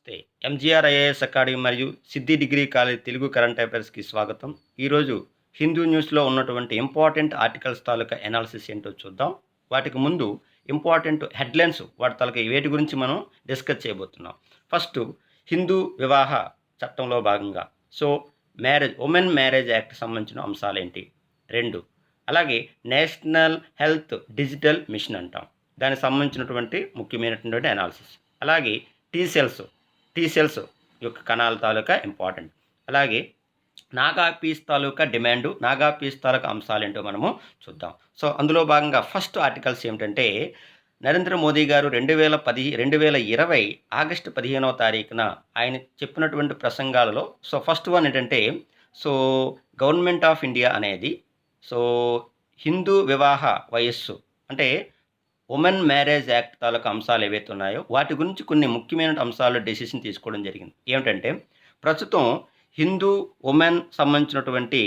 నమస్తే. MGR IAS academy మరియు సిద్ధి degree college Telugu current అఫైర్స్‌కి స్వాగతం. ఈరోజు హిందూ న్యూస్‌లో ఉన్నటువంటి ఇంపార్టెంట్ ఆర్టికల్స్ తాలూకా ఎనాలిసిస్ ఏంటో చూద్దాం. వాటికి ముందు ఇంపార్టెంట్ హెడ్‌లైన్స్ వాటి తాలూకా వేటి గురించి మనం డిస్కస్ చేయబోతున్నాం. ఫస్టు హిందూ వివాహ చట్టంలో భాగంగా ఉమెన్ మ్యారేజ్ యాక్ట్ సంబంధించిన అంశాలేంటి? 2 అలాగే నేషనల్ హెల్త్ డిజిటల్ మిషన్ అంటాం. దానికి సంబంధించినటువంటి ముఖ్యమైనటువంటి అనాలిసిస్. అలాగే టీ సెల్స్ యొక్క కణాల తాలూకా ఇంపార్టెంట్. అలాగే నాగా పీస్ తాలూకా డిమాండు, నాగా పీస్ తాలూకా అంశాలేంటో మనము చూద్దాం. అందులో భాగంగా ఫస్ట్ ఆర్టికల్స్ ఏమిటంటే, నరేంద్ర మోదీ గారు 2020 ఆగస్టు 15వ తారీఖున ఆయన చెప్పినటువంటి ప్రసంగాలలో ఫస్ట్ వన్ ఏంటంటే, గవర్నమెంట్ ఆఫ్ ఇండియా అనేది హిందూ వివాహ వయస్సు అంటే ఉమెన్ మ్యారేజ్ యాక్ట్ తాలూకా అంశాలు ఏవైతే ఉన్నాయో వాటి గురించి కొన్ని ముఖ్యమైన అంశాలు డెసిషన్ తీసుకోవడం జరిగింది. ఏమిటంటే, ప్రస్తుతం హిందూ ఉమెన్ సంబంధించినటువంటి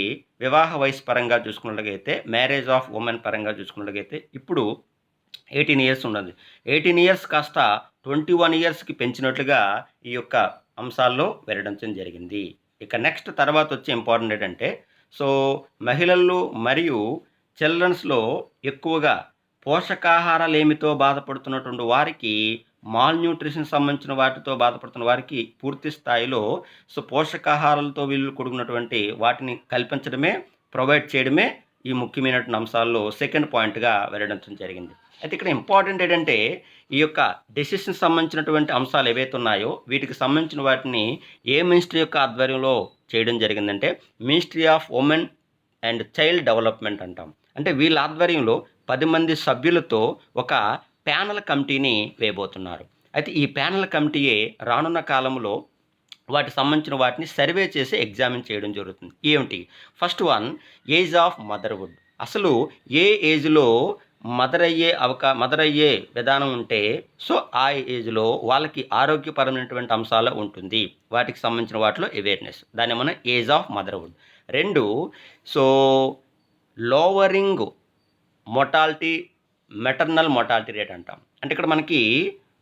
వివాహ వయసు పరంగా చూసుకున్నట్లయితే, మ్యారేజ్ ఆఫ్ ఉమెన్ పరంగా చూసుకున్నట్లయితే ఇప్పుడు 18 ఇయర్స్ ఉన్నది. 18 ఇయర్స్ కాస్త 21 ఇయర్స్కి పెంచినట్లుగా ఈ యొక్క అంశాల్లో వెల్లడించడం జరిగింది. ఇక నెక్స్ట్ తర్వాత వచ్చే ఇంపార్టెంట్ ఏంటంటే, మహిళలు మరియు చిల్డ్రన్స్లో ఎక్కువగా పోషకాహారలేమితో బాధపడుతున్నటువంటి వారికి, మాల్ న్యూట్రిషన్ సంబంధించిన వాటితో బాధపడుతున్న వారికి పూర్తి స్థాయిలో పోషకాహారాలతో వీళ్ళు కూడుకున్నటువంటి వాటిని కల్పించడమే, ప్రొవైడ్ చేయడమే ఈ ముఖ్యమైనటువంటి అంశాల్లో సెకండ్ పాయింట్గా వెల్లడించడం జరిగింది. అయితే ఇక్కడ ఇంపార్టెంట్ ఏంటంటే, ఈ యొక్క డెసిషన్ సంబంధించినటువంటి అంశాలు ఏవైతే ఉన్నాయో వీటికి సంబంధించిన వాటిని ఏ మినిస్ట్రీ యొక్క ఆధ్వర్యంలో చేయడం జరిగిందంటే, ministry of women and child development అంటాం. అంటే వీళ్ళ ఆధ్వర్యంలో 10 మంది సభ్యులతో ఒక ప్యానల్ కమిటీని వేయబోతున్నారు. అయితే ఈ ప్యానల్ కమిటీయే రానున్న కాలంలో వాటికి సంబంధించిన వాటిని సర్వే చేసి ఎగ్జామిన్ చేయడం జరుగుతుంది. ఏమిటి? First one, age of motherhood. అసలు ఏ ఏజ్లో మదర్ అయ్యే విధానం ఉంటే ఆ ఏజ్లో వాళ్ళకి ఆరోగ్యపరమైనటువంటి అంశాలు ఉంటుంది. వాటికి సంబంధించిన వాటిలో అవేర్నెస్, దాన్ని మనం age of motherhood. 2, lowering maternal mortality rate అంటాం. అంటే ఇక్కడ మనకి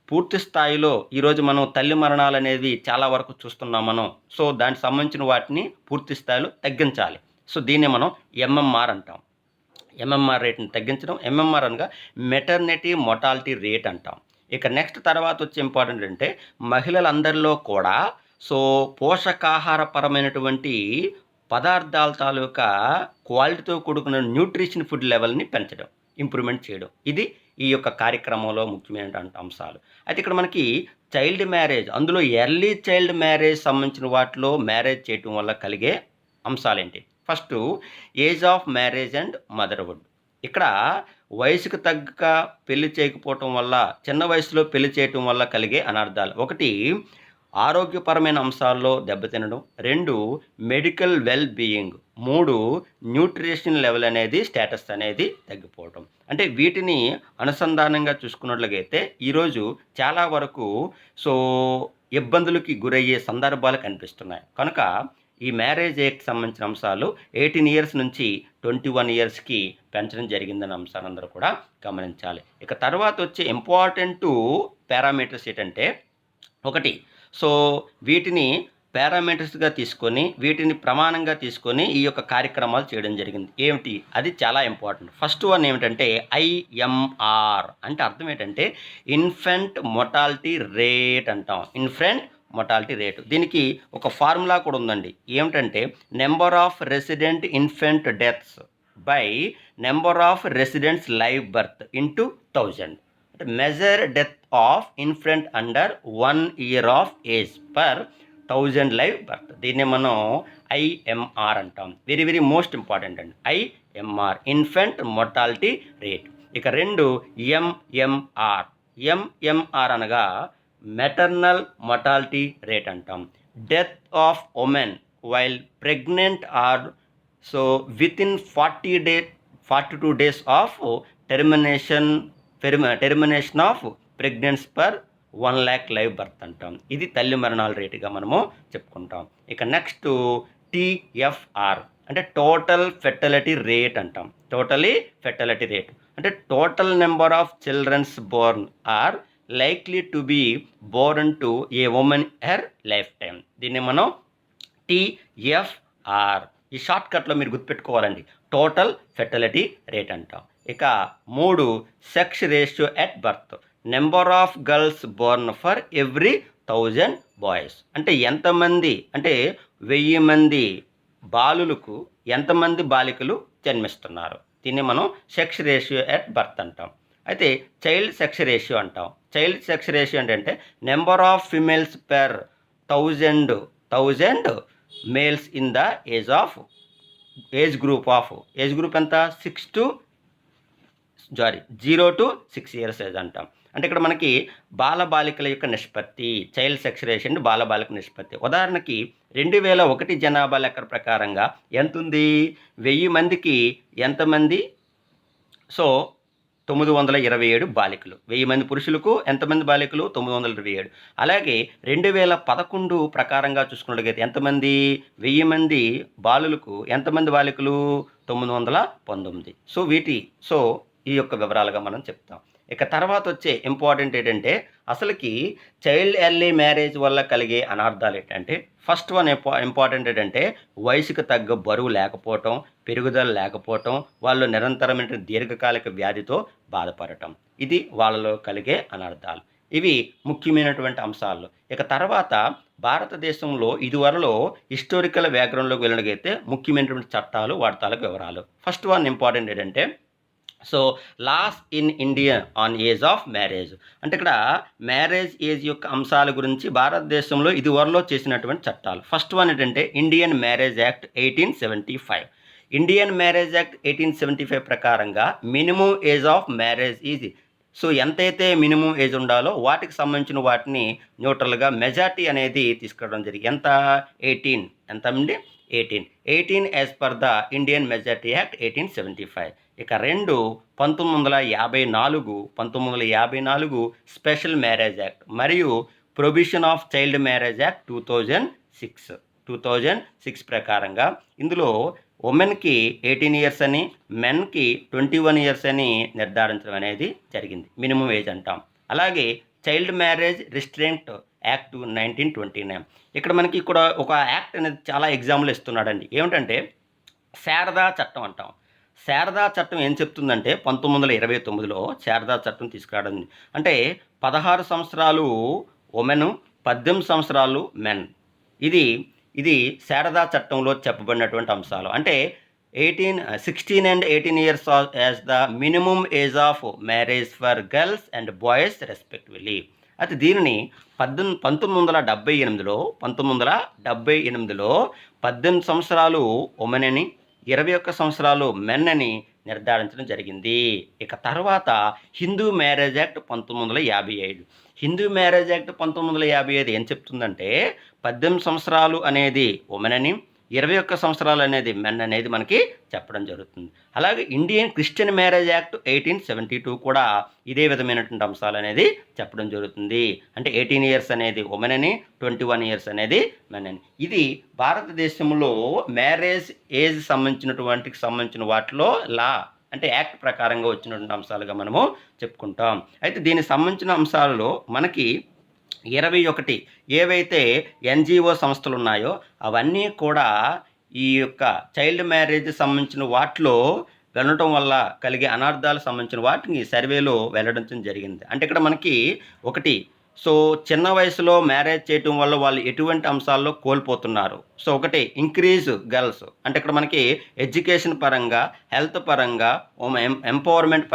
పూర్తి స్థాయిలో ఈరోజు మనం తల్లి మరణాలు అనేది చాలా వరకు చూస్తున్నాం మనం. దానికి సంబంధించిన వాటిని పూర్తి స్థాయిలో తగ్గించాలి. దీన్నే మనం ఎంఎంఆర్ అంటాం. ఎంఎంఆర్ రేట్ని తగ్గించడం, ఎంఎంఆర్ అనగా మెటర్నిటీ మొర్టాలిటీ రేట్ అంటాం. ఇక నెక్స్ట్ తర్వాత వచ్చే ఇంపార్టెంట్ అంటే, మహిళలందరిలో కూడా పోషకాహారపరమైనటువంటి పదార్థాల తాలూకా క్వాలిటీతో కూడుకున్న న్యూట్రిషన్ ఫుడ్ లెవెల్ని పెంచడం, ఇంప్రూవ్మెంట్ చేయడం. ఇది ఈ యొక్క కార్యక్రమంలో ముఖ్యమైనటువంటి అంశాలు. అయితే ఇక్కడ మనకి చైల్డ్ మ్యారేజ్, అందులో ఎర్లీ చైల్డ్ మ్యారేజ్ సంబంధించిన వాటిలో మ్యారేజ్ చేయటం వల్ల కలిగే అంశాలేంటి? First, age of marriage and motherhood. ఇక్కడ వయసుకు తగ్గ పెళ్లి చేయకపోవటం వల్ల, చిన్న వయసులో పెళ్లి చేయటం వల్ల కలిగే అనర్థాలు. 1, ఆరోగ్యపరమైన అంశాల్లో దెబ్బతినడం. 2, medical well being. 3, nutrition level అనేది, స్టేటస్ అనేది తగ్గిపోవటం. అంటే వీటిని అనుసంధానంగా చూసుకున్నట్లయితే ఈరోజు చాలా వరకు ఇబ్బందులకి గురయ్యే సందర్భాలు కనిపిస్తున్నాయి. కనుక ఈ మ్యారేజ్ యాక్ట్ సంబంధించిన అంశాలు 18 ఇయర్స్ నుంచి 21 ఇయర్స్కి పెంచడం జరిగిందన్న అంశాన్ని అందరూ కూడా గమనించాలి. ఇక తర్వాత వచ్చే ఇంపార్టెంట్ పారామీటర్స్ ఏంటంటే, 1, వీటిని పారామీటర్స్గా తీసుకొని, వీటిని ప్రమాణంగా తీసుకొని ఈ యొక్క కార్యక్రమాలు చేయడం జరిగింది. ఏమిటి? అది చాలా ఇంపార్టెంట్. ఫస్ట్ వన్ ఏమిటంటే ఐఎంఆర్. అంటే అర్థం ఏంటంటే ఇన్ఫెంట్ మొర్టాలిటీ రేట్ అంటాం. Infant mortality rate. దీనికి ఒక ఫార్ములా కూడా ఉందండి. ఏమిటంటే number of resident infant deaths by number of residents live birth into 1000. అంటే measure death of infant under 1 year of age per 1000 live birth. దీన్ని మనం ఐఎంఆర్ అంటాం. వెరీ వెరీ మోస్ట్ ఇంపార్టెంట్ అండి. IMR, infant mortality rate. ఇక 2, MMR. MMR అనగా maternal mortality rate అంటాం. Death of women while pregnant or within 42 days of termination of pregnancy per 1 lakh live birth అంటాం. ఇది తల్లి మరణాల రేటుగా మనము చెప్పుకుంటాం. ఇక నెక్స్ట్ టిఎఫ్ఆర్ అంటే టోటల్ ఫెర్టిలిటీ రేట్ అంటాం. టోటలీ ఫెర్టిలిటీ రేట్ అంటే total number of childrens born or likely to be born to a women her life time. దీన్ని మనం TFR ఈ షార్ట్ కట్లో మీరు గుర్తుపెట్టుకోవాలండి. టోటల్ ఫెర్టిలిటీ రేట్ అంటాం. ఇక 3 sex ratio at birth. Number of girls Born for every 1000 boys. అంటే ఎంతమంది, అంటే 1000 మంది బాలులకు ఎంతమంది బాలికలు జన్మిస్తున్నారు. దీన్ని మనం సెక్స్ రేషియో ఎట్ బర్త్ అంటాం. అయితే చైల్డ్ సెక్స్ రేషియో అంటాం. చైల్డ్ సెక్స్ రేషియో ఏంటంటే number of females per 1000 males in the age group ఎంత 0 to 6 years ఏజ్ అంటాం. అంటే ఇక్కడ మనకి బాలబాలికల యొక్క నిష్పత్తి, చైల్డ్ సెక్స్ రేషియో అంటే బాలబాలిక నిష్పత్తి. ఉదాహరణకి 2001 జనాభా లెక్క ప్రకారంగా ఎంత ఉంది? 1000 మందికి ఎంతమంది? సో 927 బాలికలు. 1000 మంది పురుషులకు ఎంతమంది బాలికలు? 927. అలాగే 2011 ప్రకారంగా చూసుకున్నట్లయితే ఎంతమంది? 1000 మంది బాలులకు ఎంతమంది బాలికలు? 919. సో ఈ యొక్క వివరాలుగా మనం చెప్తాం. ఇక తర్వాత వచ్చే ఇంపార్టెంట్ ఏంటంటే అసలుకి చైల్డ్ ఎర్లీ మ్యారేజ్ వల్ల కలిగే అనర్థాలు ఏంటంటే ఫస్ట్ వన్ ఇంపార్టెంట్ ఏంటంటే వయసుకు తగ్గ బరువు లేకపోవటం, పెరుగుదల లేకపోవటం, వాళ్ళు నిరంతరమైన దీర్ఘకాలిక వ్యాధితో బాధపడటం. ఇది వాళ్ళలో కలిగే అనర్థాలు. ఇవి ముఖ్యమైనటువంటి అంశాలు. ఇక తర్వాత భారతదేశంలో ఇదివరలో హిస్టారికల్ బ్యాక్గ్రౌండ్లోకి వెళ్ళినట్లయితే ముఖ్యమైనటువంటి చట్టాలు, వాటి తాలూకు వివరాలు. ఫస్ట్ వన్ ఇంపార్టెంట్ ఏంటంటే laws in India on age of marriage. అంటే ఇక్కడ మ్యారేజ్ ఏజ్ యొక్క అంశాల గురించి భారతదేశంలో ఇదివరలో చేసినటువంటి చట్టాలు. ఫస్ట్ వన్ ఏంటంటే Indian marriage act 1875. Indian marriage act 1875 ప్రకారంగా minimum age of marriage is ఎంతైతే మినిమం ఏజ్ ఉండాలో వాటికి సంబంధించిన వాటిని న్యూట్రల్గా మెజారిటీ అనేది తీసుకురావడం జరిగింది. ఎంత? 18. ఎంత అండి? 18 as per the Indian majority act 1875. ఇక 2 1954 స్పెషల్ మ్యారేజ్ యాక్ట్ మరియు provision of child marriage act 2006 ప్రకారంగా ఇందులో ఉమెన్కి 18 years అని, మెన్కి 21 years అని నిర్ధారించడం అనేది జరిగింది. మినిమం ఏజ్ అంటాం. అలాగే చైల్డ్ మ్యారేజ్ రిస్ట్రెయింట్ యాక్ట్ 1929. ఇక్కడ మనకి ఒక యాక్ట్ అనేది చాలా ఎగ్జాంపుల్ ఇస్తున్నాడండి. ఏమిటంటే శారదా చట్టం అంటాం. శారదా చట్టం ఏం చెప్తుందంటే 1929లో శారదా చట్టం తీసుకురావడం. అంటే 16 సంవత్సరాలు ఉమెన్, 18 సంవత్సరాలు మెన్. ఇది శారదా చట్టంలో చెప్పబడినటువంటి అంశాలు. అంటే 16 and 18 years as the minimum age of marriage for girls and boys respectively. అయితే దీనిని 1978లో 18 సంవత్సరాలు ఉమెన్ అని, 21 సంవత్సరాలు మెన్ అని నిర్ధారించడం జరిగింది. ఇక తర్వాత Hindu marriage act 1955. Hindu marriage act 1955 ఏం చెప్తుందంటే 18 సంవత్సరాలు అనేది ఉమెన్ అని, 21 సంవత్సరాలు అనేది మెన్ అనేది మనకి చెప్పడం జరుగుతుంది. అలాగే ఇండియన్ క్రిస్టియన్ మ్యారేజ్ యాక్ట్ 1872 కూడా ఇదే విధమైనటువంటి అంశాలు అనేది చెప్పడం జరుగుతుంది. అంటే 18 years అనేది ఉమెన్ అని, 21 years అనేది మెన్ అని. ఇది భారతదేశంలో మ్యారేజ్ ఏజ్ సంబంధించిన వాటిలో అంటే యాక్ట్ ప్రకారంగా వచ్చినటువంటి అంశాలుగా మనము చెప్పుకుంటాం. అయితే దీనికి సంబంధించిన అంశాలలో మనకి 21 ఏవైతే NGO సంస్థలు ఉన్నాయో అవన్నీ కూడా ఈ యొక్క చైల్డ్ మ్యారేజ్ సంబంధించిన వాటిలో వెళ్ళటం వల్ల కలిగే అనర్థాలకు సంబంధించిన వాటిని సర్వేలో వెల్లడించడం జరిగింది. అంటే ఇక్కడ మనకి చిన్న వయసులో మ్యారేజ్ చేయటం వల్ల వాళ్ళు ఎటువంటి అంశాల్లో కోల్పోతున్నారు. ఒకటి ఇంక్రీజ్ గర్ల్స్. అంటే ఇక్కడ మనకి ఎడ్యుకేషన్ పరంగా, హెల్త్ పరంగా, ఎంపవర్మెంట్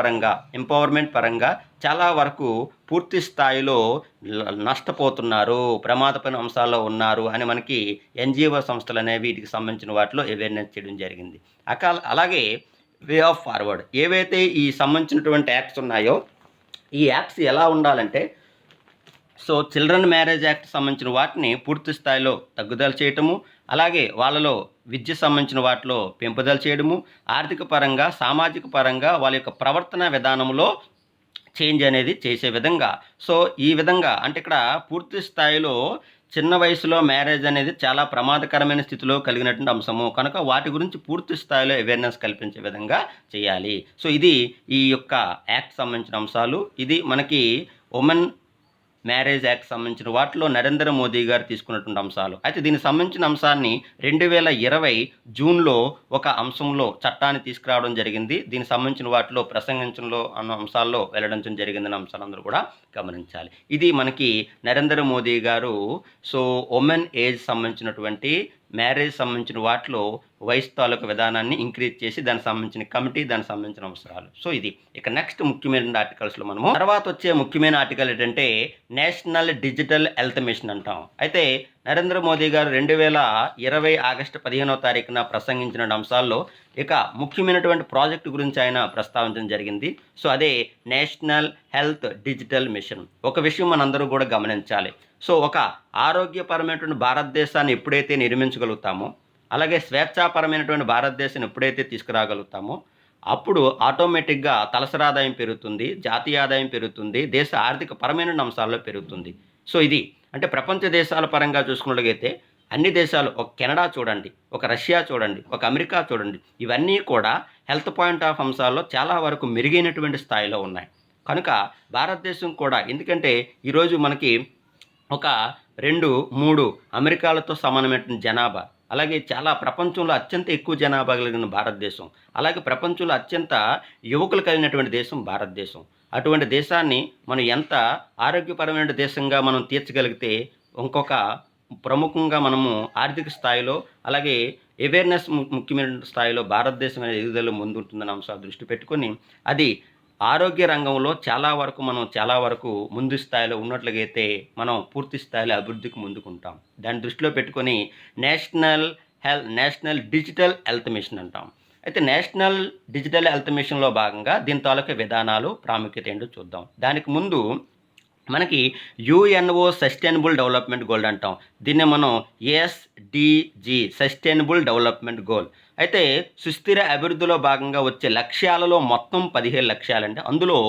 పరంగా చాలా వరకు పూర్తి స్థాయిలో నష్టపోతున్నారు, ప్రమాదమైన అంశాల్లో ఉన్నారు అని మనకి NGO సంస్థలు అనేవి వీటికి సంబంధించిన వాటిలో అవేర్నెస్ చేయడం జరిగింది. అలాగే వే ఆఫ్ ఫార్వర్డ్ ఏవైతే ఈ సంబంధించినటువంటి యాక్ట్స్ ఉన్నాయో ఈ యాక్ట్స్ ఎలా ఉండాలంటే చిల్డ్రన్ మ్యారేజ్ యాక్ట్ సంబంధించిన వాటిని పూర్తి స్థాయిలో తగ్గుదల చేయటము, అలాగే వాళ్ళలో విద్య సంబంధించిన వాటిలో పెంపుదల చేయడము, ఆర్థిక పరంగా, సామాజిక పరంగా వాళ్ళ యొక్క ప్రవర్తన విధానంలో చేంజ్ అనేది చేసే విధంగా ఈ విధంగా అంటే ఇక్కడ పూర్తి స్థాయిలో చిన్న వయసులో మ్యారేజ్ అనేది చాలా ప్రమాదకరమైన స్థితిలో కలిగినటువంటి అంశము కనుక వాటి గురించి పూర్తి స్థాయిలో అవేర్నెస్ కల్పించే విధంగా చేయాలి. ఇది ఈ యొక్క యాక్ట్ సంబంధించిన అంశాలు. ఇది మనకి ఉమెన్ మ్యారేజ్ యాక్ట్ సంబంధించిన వాటిలో నరేంద్ర మోదీ గారు తీసుకున్నటువంటి అంశాలు. అయితే దీనికి సంబంధించిన అంశాన్ని 2020 జూన్‌లో ఒక అంశంలో చట్టాన్ని తీసుకురావడం జరిగింది. దీనికి సంబంధించిన వాటిలో ప్రసంగించడంలో అన్న అంశాల్లో వెల్లడించడం జరిగిందన్న అంశాలందరూ కూడా గమనించాలి. ఇది మనకి నరేంద్ర మోదీ గారు ఉమెన్ ఏజ్ సంబంధించినటువంటి మ్యారేజ్ సంబంధించిన వాటిలో వయసు తాలూకు విధానాన్ని ఇంక్రీజ్ చేసి దానికి సంబంధించిన కమిటీ, దానికి సంబంధించిన అవసరాలు. ఇది ఇక నెక్స్ట్ ముఖ్యమైన ఆర్టికల్స్లో మనము తర్వాత వచ్చే ముఖ్యమైన ఆర్టికల్ ఏంటంటే నేషనల్ డిజిటల్ హెల్త్ మిషన్ అంటాం. అయితే నరేంద్ర మోదీ గారు 2020 ఆగస్టు 15వ తారీఖున ప్రసంగించిన అంశాల్లో ఇక ముఖ్యమైనటువంటి ప్రాజెక్టు గురించి ఆయన ప్రస్తావించడం జరిగింది. అదే నేషనల్ హెల్త్ డిజిటల్ మిషన్. ఒక విషయం మనందరూ కూడా గమనించాలి. ఒక ఆరోగ్యపరమైనటువంటి భారతదేశాన్ని ఎప్పుడైతే నిర్మించగలుగుతామో, అలాగే స్వేచ్ఛాపరమైనటువంటి భారతదేశాన్ని ఎప్పుడైతే తీసుకురాగలుగుతామో, అప్పుడు ఆటోమేటిక్గా తలసరి ఆదాయం పెరుగుతుంది, జాతీయ ఆదాయం పెరుగుతుంది, దేశ ఆర్థిక పరమైన అంశాల్లో పెరుగుతుంది. ఇది అంటే ప్రపంచ దేశాల పరంగా చూసుకున్నట్లయితే అన్ని దేశాలు, ఒక కెనడా చూడండి, ఒక రష్యా చూడండి, ఒక అమెరికా చూడండి, ఇవన్నీ కూడా హెల్త్ పాయింట్ ఆఫ్ అంశాల్లో చాలా వరకు మెరుగైనటువంటి స్థాయిలో ఉన్నాయి. కనుక భారతదేశం కూడా, ఎందుకంటే ఈరోజు మనకి ఒక 2-3 అమెరికాలతో సమానమైనటువంటి జనాభా, అలాగే చాలా ప్రపంచంలో అత్యంత ఎక్కువ జనాభా కలిగిన భారతదేశం, అలాగే ప్రపంచంలో అత్యంత యువకులు కలిగినటువంటి దేశం భారతదేశం. అటువంటి దేశాన్ని మనం ఎంత ఆరోగ్యపరమైన దేశంగా మనం తీర్చగలిగితే, ఇంకొక ప్రముఖంగా మనము ఆర్థిక స్థాయిలో, అలాగే అవేర్నెస్ ముఖ్యమైన స్థాయిలో భారతదేశం అనేది ఎదుగుదల ముందుంటుందన్న అంశాలు దృష్టి పెట్టుకొని, అది ఆరోగ్య రంగంలో చాలా వరకు ముందు స్థాయిలో ఉన్నట్లయితే మనం పూర్తి స్థాయిలో అభివృద్ధికి ముందుకుంటాం. దాన్ని దృష్టిలో పెట్టుకొని నేషనల్ డిజిటల్ హెల్త్ మిషన్ అంటాం. అయితే నేషనల్ డిజిటల్ హెల్త్ మిషన్లో భాగంగా దీని తాలూకా విధానాలు, ప్రాముఖ్యత ఏంటో చూద్దాం. దానికి ముందు మనకి యుఎన్ఓ సస్టైనబుల్ డెవలప్మెంట్ గోల్ అంటాం. దీన్ని మనం ఎస్డిజి సస్టైనబుల్ డెవలప్మెంట్ గోల్. అయితే సుస్థిర అభివృద్ధిలో భాగంగా వచ్చే లక్ష్యాలలో మొత్తం 17 లక్ష్యాలండి. అందులో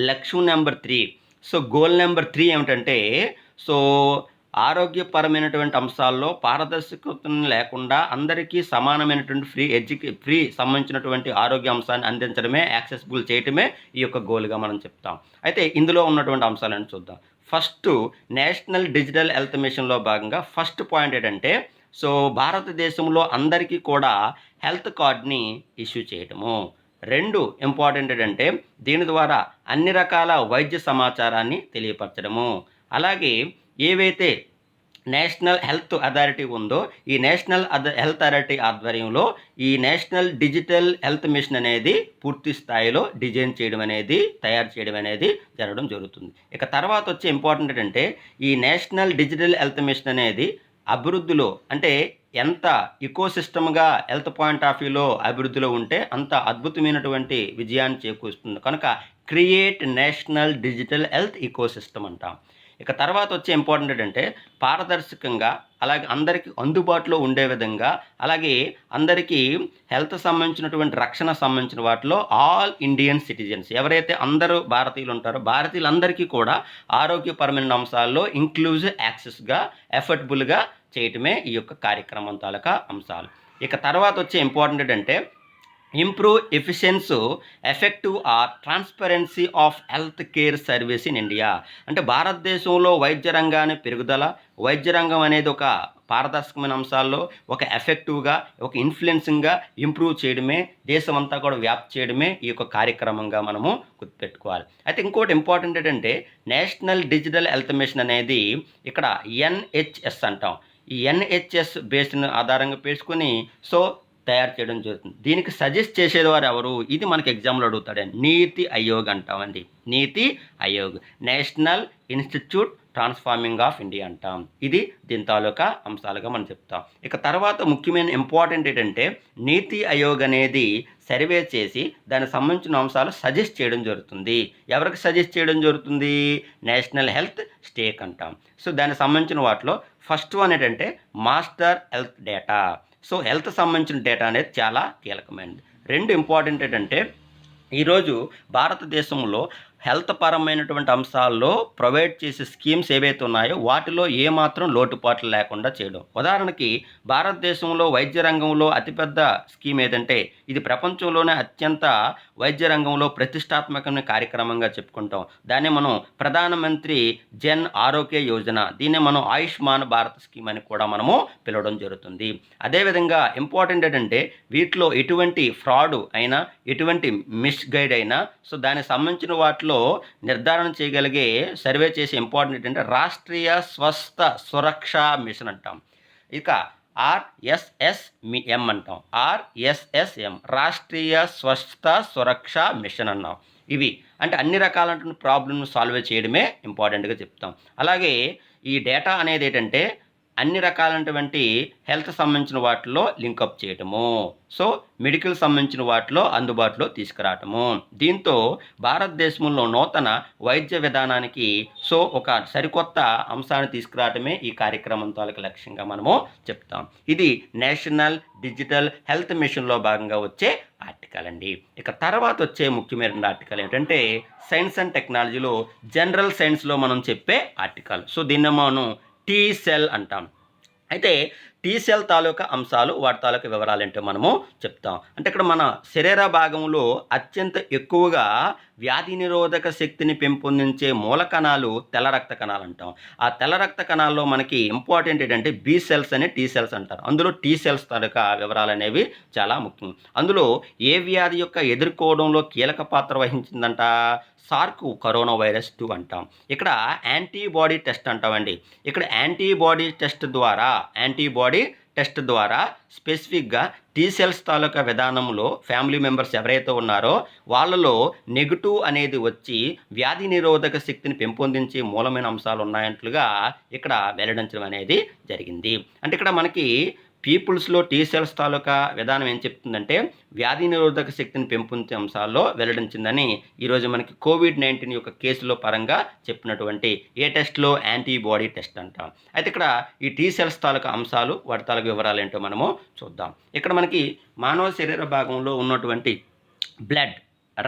లక్ష్యం నెంబర్ 3, గోల్ నెంబర్ 3 ఏమిటంటే ఆరోగ్యపరమైనటువంటి అంశాల్లో పారదర్శకతను లేకుండా అందరికీ సమానమైనటువంటి ఫ్రీ సంబంధించినటువంటి ఆరోగ్య అంశాన్ని అందించడమే, యాక్సెసిబుల్ చేయటమే ఈ యొక్క గోల్గా మనం చెప్తాం. అయితే ఇందులో ఉన్నటువంటి అంశాలను చూద్దాం. ఫస్ట్ నేషనల్ డిజిటల్ హెల్త్ మిషన్లో భాగంగా ఫస్ట్ పాయింట్ ఏంటంటే భారతదేశంలో అందరికీ కూడా హెల్త్ కార్డ్ని ఇష్యూ చేయటము. 2 ఇంపార్టెంట్ ఏంటంటే దీని ద్వారా అన్ని రకాల వైద్య సమాచారాన్ని తెలియపరచడము. అలాగే ఏవైతే నేషనల్ హెల్త్ అథారిటీ ఉందో, ఈ నేషనల్ హెల్త్ అథారిటీ ఆధ్వర్యంలో ఈ నేషనల్ డిజిటల్ హెల్త్ మిషన్ అనేది పూర్తి స్థాయిలో డిజైన్ చేయడం అనేది, తయారు చేయడం అనేది జరగడం జరుగుతుంది. ఇక తర్వాత వచ్చే ఇంపార్టెంట్ ఏంటంటే ఈ నేషనల్ డిజిటల్ హెల్త్ మిషన్ అనేది అభివృద్ధిలో, అంటే ఎంత ఇకోసిస్టమ్గా హెల్త్ పాయింట్ ఆఫ్ వ్యూలో అభివృద్ధిలో ఉంటే అంత అద్భుతమైనటువంటి విజయాన్ని చేకూరుస్తుంది. కనుక create national digital health ecosystem అంటాం. ఇక తర్వాత వచ్చే ఇంపార్టెంట్ ఏంటంటే పారదర్శకంగా, అలాగే అందరికీ అందుబాటులో ఉండే విధంగా, అలాగే అందరికీ హెల్త్ సంబంధించినటువంటి రక్షణ సంబంధించిన వాటిలో ఆల్ ఇండియన్ సిటిజన్స్, ఎవరైతే అందరూ భారతీయులు ఉంటారో భారతీయులందరికీ కూడా ఆరోగ్యపరమైన అంశాల్లో ఇంక్లూజివ్ యాక్సెస్గా, ఎఫర్టబుల్గా చేయటమే ఈ యొక్క కార్యక్రమం తాలూకా అంశాలు. ఇక తర్వాత వచ్చే ఇంపార్టెంట్ ఏంటంటే improve efficiency, effective or transparency of health care service in India. అంటే భారతదేశంలో వైద్య రంగాన్ని పెరుగుదల, వైద్య రంగం అనేది ఒక పారదర్శకమైన అంశాల్లో ఒక ఎఫెక్టివ్గా, ఒక ఇన్ఫ్లుయెన్సింగ్గా ఇంప్రూవ్ చేయడమే, దేశం అంతా కూడా వ్యాప్తి చేయడమే ఈ యొక్క కార్యక్రమంగా మనము గుర్తుపెట్టుకోవాలి. అయితే ఇంకోటి ఇంపార్టెంట్ ఏంటంటే నేషనల్ డిజిటల్ హెల్త్ మిషన్ అనేది ఇక్కడ ఎన్హెచ్ఎస్ అంటాం. ఈ ఎన్హెచ్ఎస్ బేస్డ్ని ఆధారంగా చేసుకొని తయారు చేయడం జరుగుతుంది. దీనికి సజెస్ట్ చేసేది వారు ఎవరు? ఇది మనకి ఎగ్జామ్లో అడుగుతాడండి. నీతి ఆయోగ్ అంటామండి. నీతి Aayog, national institute transforming of India అంటాం. ఇది దీని తాలూకా అంశాలుగా మనం చెప్తాం. ఇక తర్వాత ముఖ్యమైన ఇంపార్టెంట్ ఏంటంటే నీతి ఆయోగ్ అనేది సర్వే చేసి దానికి సంబంధించిన అంశాలు సజెస్ట్ చేయడం జరుగుతుంది. ఎవరికి సజెస్ట్ చేయడం జరుగుతుంది? నేషనల్ హెల్త్ స్టేక్ అంటాం. దానికి సంబంధించిన వాటిలో ఫస్ట్ వన్ ఏంటంటే మాస్టర్ హెల్త్ డేటా. హెల్త్ సంబంధించిన డేటా అనేది చాలా కీలకమైనది. 2 ఇంపార్టెంట్ ఏంటంటే ఈరోజు భారతదేశంలో హెల్త్ పరమైనటువంటి అంశాల్లో ప్రొవైడ్ చేసే స్కీమ్స్ ఏవైతే ఉన్నాయో వాటిలో ఏమాత్రం లోటుపాట్లు లేకుండా చేయడం. ఉదాహరణకి భారతదేశంలో వైద్య రంగంలో అతిపెద్ద స్కీమ్ ఏదంటే ఇది ప్రపంచంలోనే అత్యంత వైద్య రంగంలో ప్రతిష్టాత్మకమైన కార్యక్రమంగా చెప్పుకుంటాం. దాన్ని మనం ప్రధానమంత్రి జన్ ఆరోగ్య యోజన, దీన్ని మనం ఆయుష్మాన్ భారత్ స్కీమ్ అని కూడా మనము పిలవడం జరుగుతుంది. అదేవిధంగా ఇంపార్టెంట్ ఏంటంటే వీటిలో ఎటువంటి ఫ్రాడ్ అయినా, ఎటువంటి మిస్గైడ్ అయినా సో దానికి సంబంధించిన వాటిలో నిర్ధారణ చేయగలిగే సర్వే చేసే ఇంపార్టెంట్ ఏంటంటే రాష్ట్రీయ స్వస్థ సురక్ష మిషన్ అంటాం. ఇక RSSM అంటాం. RSSM రాష్ట్రీయ స్వస్థ సురక్ష మిషన్ అన్నాం. ఇవి అంటే అన్ని రకాలైనటువంటి ప్రాబ్లమ్ను సాల్వ్ చేయడమే ఇంపార్టెంట్గా చెప్తాం. అలాగే ఈ డేటా అనేది ఏంటంటే అన్ని రకాలైనటువంటి హెల్త్ సంబంధించిన వాటిలో లింకప్ చేయటము, సో మెడికల్ సంబంధించిన వాటిలో అందుబాటులో తీసుకురావటము. దీంతో భారతదేశంలో నూతన వైద్య విధానానికి సో ఒక సరికొత్త అంశాన్ని తీసుకురావటమే ఈ కార్యక్రమం తాలూకు లక్ష్యంగా మనము చెప్తాం. ఇది నేషనల్ డిజిటల్ హెల్త్ మిషన్లో భాగంగా వచ్చే ఆర్టికల్ అండి. ఇక తర్వాత వచ్చే ముఖ్యమైన ఆర్టికల్ ఏంటంటే సైన్స్ అండ్ టెక్నాలజీలో జనరల్ సైన్స్లో మనం చెప్పే ఆర్టికల్. సో దీన్ని మనం టీ సెల్ అంటాం. అయితే టీ సెల్ తాలూకా అంశాలు, వాటి తాలూకా వివరాలు ఏంటో మనము చెప్తాం. అంటే ఇక్కడ మన శరీర భాగంలో అత్యంత ఎక్కువగా వ్యాధి నిరోధక శక్తిని పెంపొందించే మూల కణాలు తెల్ల రక్త కణాలు అంటాం. ఆ తెల్ల రక్త కణాల్లో మనకి ఇంపార్టెంట్ ఏంటంటే బి సెల్స్ అని టీ సెల్స్ అంటారు. అందులో టీ సెల్స్ తాలూకా వివరాలు అనేవి చాలా ముఖ్యం. అందులో ఏ వ్యాధి యొక్క ఎదుర్కోవడంలో కీలక పాత్ర వహించిందంట? సార్క్ కరోనా వైరస్ 2 అంటాం. ఇక్కడ యాంటీబాడీ టెస్ట్ అంటామండి. ఇక్కడ యాంటీబాడీ టెస్ట్ ద్వారా స్పెసిఫిక్గా టీ సెల్స్ తాలూకా విధానంలో ఫ్యామిలీ మెంబర్స్ ఎవరైతే ఉన్నారో వాళ్ళలో నెగిటివ్ అనేది వచ్చి వ్యాధి నిరోధక శక్తిని పెంపొందించే మూలమైన అంశాలు ఉన్నాయంట్లుగా ఇక్కడ వెల్లడించడం అనేది జరిగింది. అంటే ఇక్కడ మనకి పీపుల్స్లో టీ సెల్స్ తాలూకా విధానం ఏం చెప్తుందంటే వ్యాధి నిరోధక శక్తిని పెంపొందే అంశాల్లో వెల్లడించిందని ఈరోజు మనకి COVID-19 యొక్క కేసులో పరంగా చెప్పినటువంటి ఏ టెస్ట్లో యాంటీబాడీ టెస్ట్ అంటాం. అయితే ఇక్కడ ఈ టీ సెల్స్ తాలూకా అంశాలు, వాటి తాలూకా వివరాలు ఏంటో మనము చూద్దాం. ఇక్కడ మనకి మానవ శరీర భాగంలో ఉన్నటువంటి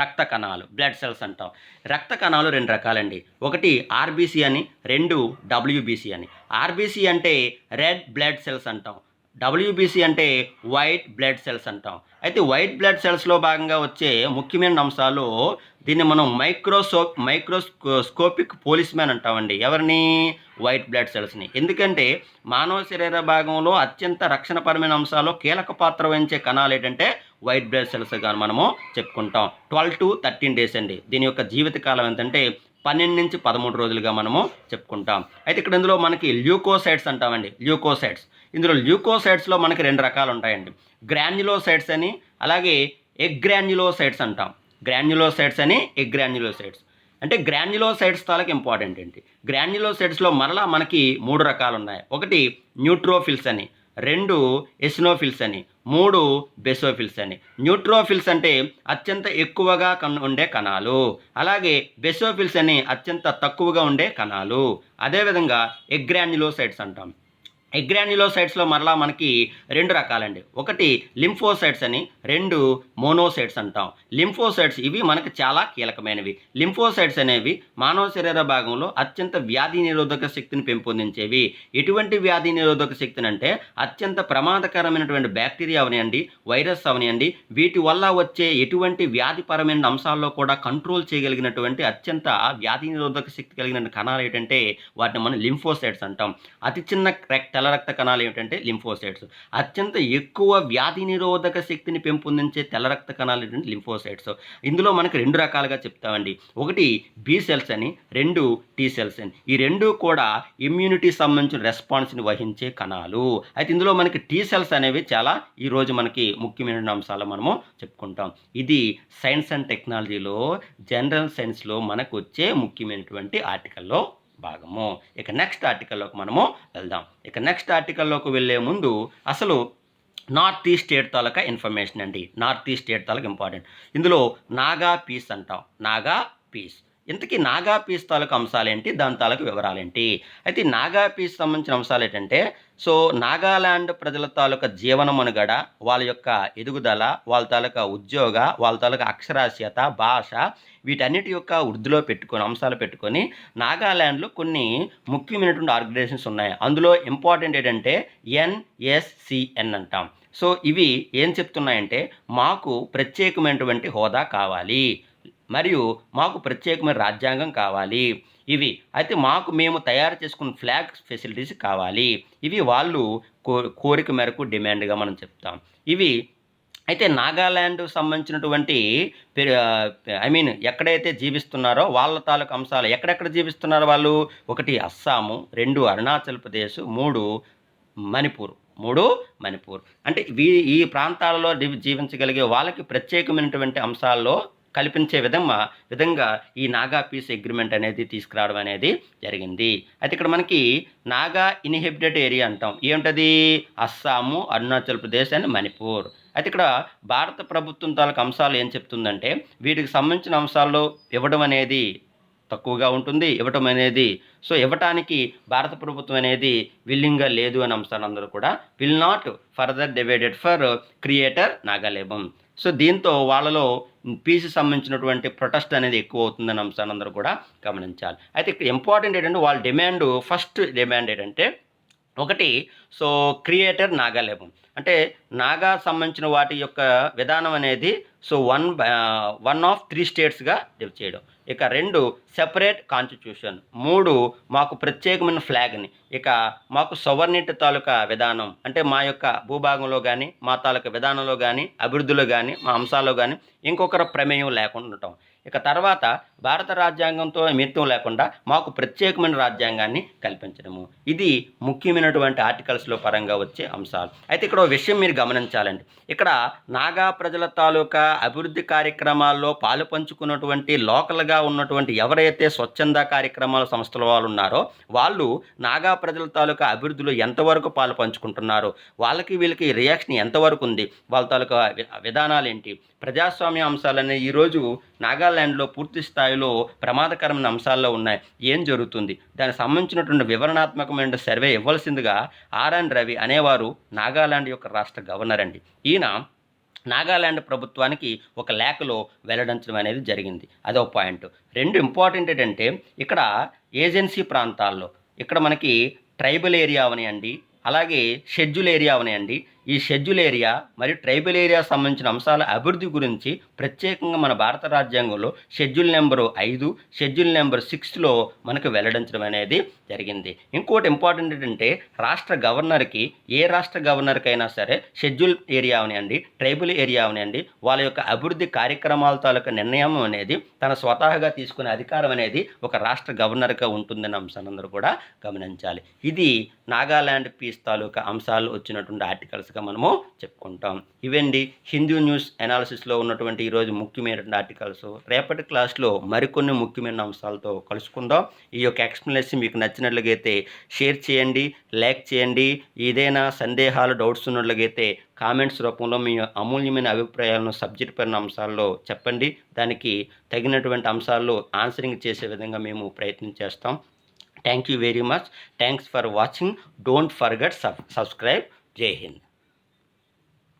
రక్త కణాలు, బ్లడ్ సెల్స్ అంటాం. రక్త కణాలు 2 రకాలండి. ఒకటి RBC అని, 2 WBC అని. RBC అంటే రెడ్ బ్లడ్ సెల్స్ అంటాం. WBC అంటే వైట్ బ్లడ్ సెల్స్ అంటాం. అయితే వైట్ బ్లడ్ సెల్స్లో భాగంగా వచ్చే ముఖ్యమైన అంశాలు దీన్ని మనం మైక్రోస్కోపిక్ పోలీస్ మ్యాన్ అంటామండి. ఎవరిని? వైట్ బ్లడ్ సెల్స్ని. ఎందుకంటే మానవ శరీర భాగంలో అత్యంత రక్షణపరమైన అంశాల్లో కీలక పాత్ర వహించే కణాలు ఏంటంటే వైట్ బ్లడ్ సెల్స్గా మనము చెప్పుకుంటాం. 12 to 13 days అండి. దీని యొక్క జీవితకాలం ఎంతంటే 12 నుంచి 13 రోజులుగా మనము చెప్పుకుంటాం. అయితే ఇక్కడ ఇందులో మనకి ల్యూకోసైట్స్ అంటామండి. ఇందులో ల్యూకోసైట్స్లో మనకి 2 రకాలు ఉంటాయండి. గ్రాన్యులోసైట్స్ అని, అలాగే ఎగ్రాన్యులోసైట్స్ అంటాం. ఎగ్రాన్యులోసైట్స్ అంటే గ్రాన్యులోసైట్స్ తాలూకు ఇంపార్టెంట్ ఏంటి? గ్రాన్యులోసైట్స్లో మరలా మనకి 3 రకాలు ఉన్నాయి. ఒకటి న్యూట్రోఫిల్స్ అని, 2 ఎసినోఫిల్స్ అని, 3 బెసోఫిల్స్ అని. న్యూట్రోఫిల్స్ అంటే అత్యంత ఎక్కువగా ఉండే కణాలు, అలాగే బెసోఫిల్స్ అని అత్యంత తక్కువగా ఉండే కణాలు. అదేవిధంగా ఎగ్రాన్యులోసైట్స్ అంటాం. ఎగ్రాన్యులోసైట్స్లో మరలా మనకి 2 రకాలండి. ఒకటి లింఫోసైట్స్ అని, 2 మోనోసైట్స్ అంటాం. లింఫోసైట్స్ ఇవి మనకి చాలా కీలకమైనవి. లింఫోసైట్స్ అనేవి మానవ శరీర భాగంలో అత్యంత వ్యాధి నిరోధక శక్తిని పెంపొందించేవి. ఎటువంటి వ్యాధి నిరోధక శక్తిని అంటే అత్యంత ప్రమాదకరమైనటువంటి బ్యాక్టీరియా అవనియండి, వైరస్ అవనియండి, వీటి వల్ల వచ్చే ఎటువంటి వ్యాధిపరమైన అంశాల్లో కూడా కంట్రోల్ చేయగలిగినటువంటి అత్యంత వ్యాధి నిరోధక శక్తి కలిగిన కణాలు ఏంటంటే వాటిని మనం లింఫోసైట్స్ అంటాం. అతి చిన్న తెల్ల రక్త కణాలు ఏమిటంటే లింఫోసైట్స్. అత్యంత ఎక్కువ వ్యాధి నిరోధక శక్తిని పెంపొందించే తెల్ల రక్త కణాలు ఏంటంటే లింఫోసైట్స్. ఇందులో మనకి 2 రకాలుగా చెప్తామండి. ఒకటి బి సెల్స్ అని, 2 టీ సెల్స్ అని. ఈ 2 కూడా ఇమ్యూనిటీ సంబంధించిన రెస్పాన్స్ని వహించే కణాలు. అయితే ఇందులో మనకి టీ సెల్స్ అనేవి చాలా ఈరోజు మనకి ముఖ్యమైన అంశాలు మనము చెప్పుకుంటాం. ఇది సైన్స్ అండ్ టెక్నాలజీలో జనరల్ సైన్స్లో మనకు వచ్చే ముఖ్యమైనటువంటి ఆర్టికల్లో భాగము. ఇక నెక్స్ట్ ఆర్టికల్లోకి మనము వెళ్దాం. ఇక నెక్స్ట్ ఆర్టికల్లోకి వెళ్ళే ముందు అసలు నార్త్ ఈస్ట్ స్టేట్ తాలూకా ఇన్ఫర్మేషన్ అండి. నార్త్ ఈస్ట్ స్టేట్ తాలూకా ఇంపార్టెంట్. ఇందులో నాగా పీస్ అంటాం. ఇంతకీ నాగా పీస్ తాలూకు అంశాలేంటి? దాని తాలూకు వివరాలేంటి? అయితే ఈ నాగా పీస్ సంబంధించిన అంశాలేంటంటే, సో నాగాలాండ్ ప్రజల తాలూకా జీవన మనుగడ, వాళ్ళ యొక్క ఎదుగుదల, వాళ్ళ తాలూకా ఉద్యోగ, వాళ్ళ తాలూకా అక్షరాస్యత, భాష వీటన్నిటి యొక్క వృద్ధిలో పెట్టుకొని అంశాలు పెట్టుకొని నాగాలాండ్‌లో కొన్ని ముఖ్యమైనటువంటి ఆర్గనైజేషన్స్ ఉన్నాయి. అందులో ఇంపార్టెంట్ ఏంటంటే ఎన్ఎస్‌సిఎన్ అంటాం. సో ఇవి ఏం చెప్తున్నాయంటే, మాకు ప్రత్యేకమైనటువంటి హోదా కావాలి. మరియు మాకు ప్రత్యేకమైన రాజ్యాంగం కావాలి. ఇవి అయితే మేము తయారు చేసుకున్న ఫ్లాగ్ ఫెసిలిటీస్ కావాలి. ఇవి వాళ్ళు కోరిక మేరకు డిమాండ్‌గా మనం చెప్తాం. ఇవి అయితే నాగాలాండ్‌కు సంబంధించినటువంటి ఐ మీన్ ఎక్కడైతే జీవిస్తున్నారో వాళ్ళ తాలూకు అంశాలు ఎక్కడెక్కడ జీవిస్తున్నారో వాళ్ళు 1 అస్సాము, 2 అరుణాచల్ ప్రదేశ్, 3 మణిపూర్. 3 మణిపూర్. అంటే ఈ ప్రాంతాలలో జీవించగలిగే వాళ్ళకి ప్రత్యేకమైనటువంటి అంశాల్లో కల్పించే విధంగా ఈ నాగా పీస్ అగ్రీమెంట్ అనేది తీసుకురావడం అనేది జరిగింది. అయితే ఇక్కడ మనకి నాగా ఇన్‌హెబిటెడ్ ఏరియా అంటాం. ఏంటది? అస్సాము, అరుణాచల్ ప్రదేశ్ అండ్ మణిపూర్. అయితే ఇక్కడ భారత ప్రభుత్వం తాలూకు అంశాలు ఏం చెప్తుందంటే, వీటికి సంబంధించిన అంశాల్లో ఇవ్వడం అనేది తక్కువగా ఉంటుంది. ఇవ్వటానికి భారత ప్రభుత్వం అనేది విల్లింగ్‌గా లేదు అనే అంశాలందరూ కూడా will not further divided for creator నాగాలేబం. సో దీంతో వాళ్ళలో పీస్‌కి సంబంధించినటువంటి ప్రొటెస్ట్ అనేది ఎక్కువవుతుందనే అంశాన్ని అందరూ కూడా గమనించాలి. అయితే ఇక్కడ ఇంపార్టెంట్ ఏంటంటే వాళ్ళ ఫస్ట్ డిమాండ్ ఏంటంటే ఒకటి సో క్రియేటర్ నాగాలేబం. అంటే నాగా సంబంధించిన వాటి యొక్క విధానం అనేది సో వన్ ఆఫ్ 3 స్టేట్స్‌గా చేయడం. ఇక 2 సెపరేట్ కాన్స్టిట్యూషన్. 3 మాకు ప్రత్యేకమైన ఫ్లాగ్‌ని. ఇక మాకు సవర్నిటీ తాలూకా విధానం. అంటే మా యొక్క భూభాగంలో గాని, మా తాలూకా విధానంలో గాని, అభివృద్ధిలో గాని, మా అంశాల్లో గాని ఇంకొకరి ప్రమేయం లేకుండా ఉండటం. ఇక తర్వాత భారత రాజ్యాంగంతో మిళితం లేకుండా మాకు ప్రత్యేకమైన రాజ్యాంగాన్ని కల్పించడము. ఇది ముఖ్యమైనటువంటి ఆర్టికల్స్‌లో పరంగా వచ్చే అంశాలు. అయితే ఇక్కడ ఓ విషయం మీరు గమనించాలండి. ఇక్కడ నాగా ప్రజల తాలూకా అభివృద్ధి కార్యక్రమాల్లో పాలుపంచుకున్నటువంటి లోకల్‌గా ఉన్నటువంటి ఎవరైతే స్వచ్ఛంద కార్యక్రమాల సంస్థల వాళ్ళు ఉన్నారో, వాళ్ళు నాగా ప్రజల తాలూకా అభివృద్ధిలో ఎంతవరకు పాలు పంచుకుంటున్నారు? వాళ్ళకి వీళ్ళకి రియాక్షన్ ఎంతవరకు ఉంది? వాళ్ళ తాలూకా విధానాలేంటి? ప్రజాస్వామ్య అంశాలనేవి ఈరోజు నాగాలాండ్‌లో పూర్తి స్థాయిలో ప్రమాదకరమైన అంశాల్లో ఉన్నాయి. ఏం జరుగుతుంది? దానికి సంబంధించినటువంటి వివరణాత్మకమైన సర్వే ఇవ్వాల్సిందిగా ఆర్ఎన్ రవి అనేవారు నాగాలాండ్ యొక్క రాష్ట్ర గవర్నర్ అండి. ఈయన నాగాలాండ్ ప్రభుత్వానికి ఒక లేఖలో వెల్లడించడం అనేది జరిగింది. అదో పాయింట్. 2 ఇంపార్టెంట్ ఏంటంటే ఇక్కడ ఏజెన్సీ ప్రాంతాల్లో ఇక్కడ మనకి ట్రైబల్ ఏరియా అవనియండి, అలాగే షెడ్యూల్ ఏరియా అవనియండి. ఈ షెడ్యూల్ ఏరియా మరియు ట్రైబల్ ఏరియా సంబంధించిన అంశాల అభివృద్ధి గురించి ప్రత్యేకంగా మన భారత రాజ్యాంగంలో షెడ్యూల్ నెంబరు 5, షెడ్యూల్ నెంబర్ 6లో మనకు వెల్లడించడం అనేది జరిగింది. ఇంకోటి ఇంపార్టెంట్ ఏంటంటే రాష్ట్ర గవర్నర్కైనా సరే షెడ్యూల్ ఏరియా అవనియండి, ట్రైబల్ ఏరియా అవనియండి, వాళ్ళ యొక్క అభివృద్ధి కార్యక్రమాల తాలూకా నిర్ణయం అనేది తన స్వతహాగా తీసుకునే అధికారం అనేది ఒక రాష్ట్ర గవర్నర్గా ఉంటుందన్న అంశాన్ని అందరూ కూడా గమనించాలి. ఇది నాగాలాండ్ పీస్ తాలూకా అంశాలు వచ్చినటువంటి ఆర్టికల్స్గా మనము చెప్పుకుంటాం. ఇవండి హిందూ న్యూస్ అనాలిసిస్లో ఉన్నటువంటి ఈరోజు ముఖ్యమైనటువంటి ఆర్టికల్స్. రేపటి క్లాస్లో మరికొన్ని ముఖ్యమైన అంశాలతో కలుసుకుందాం. ఈ యొక్క ఎక్స్ప్లెనేషన్ మీకు నచ్చినట్లయితే షేర్ చేయండి, లైక్ చేయండి. ఏదైనా సందేహాలు, డౌట్స్ ఉన్నట్లయితే కామెంట్స్ రూపంలో మీ అమూల్యమైన అభిప్రాయాలను సబ్జెక్ట్ పైన అంశాల్లో చెప్పండి. దానికి తగినటువంటి అంశాల్లో ఆన్సరింగ్ చేసే విధంగా మేము ప్రయత్నం చేస్తాం. Thank you very much. Thanks for watching. Don't forget subscribe. Jai Hind.